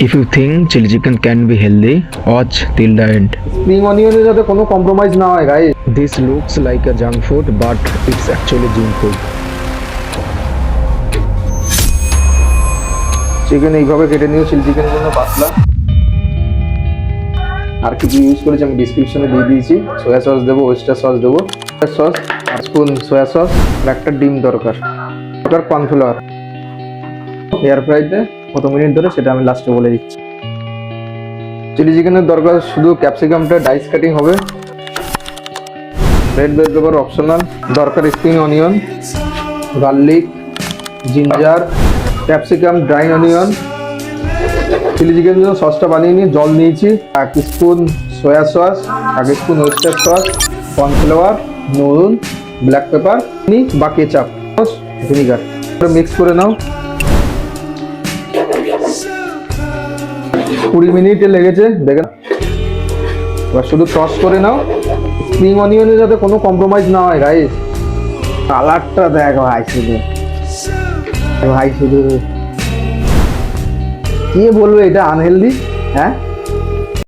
If you think chili chicken can be healthy, watch till the end. Spring অনিয়নের যাতে কোনো compromise না হয় guys. This looks like a junk food, but it's actually gym food. Chicken এইভাবে কেটে নিও, chilli chicken জন্য পাতলা। আর কিছু ইউজ করেছি আমি ডিসক্রিপশনে দিয়ে দিয়েছি। সয়া সস দেবো, ওয়েস্টার সস দেবো, সস স্পুন সয়া সস, আর একটা ডিম দরকার, কর্নফ্লাওয়ার। এয়ার ফ্রাইতে কত মিনিট ধরে সেটা আমি লাস্টে বলে দিচ্ছি। চিলি চিকেনের দরকার শুধু ক্যাপসিকামটা ডাইস কাটিং হবে, রেড বেল পেপার অপশনাল, দরকার spring onion, garlic, ginger, capsicum, dry onion. Chili চিকেনের জন্য সসটা বানিয়ে নিয়ে জল নিয়েছি, 1 spoon soy sauce, 1 spoon oyster sauce, cornflour, নুন, ব্ল্যাক পেপার বা কেচাপ, ভিনিগার। মিক্স করে নাও। 20 মিনিটে লেগেছে দেখেন। এবার শুধু টস করে নাও। স্প্রিং অনিয়নে যাতে কোনো কম্প্রোমাইজ না হয় গাইস। কালারটা দেখ ভাই, শুধু ভাই শুধু কে বলবে এটা আনহেলদি? হ্যাঁ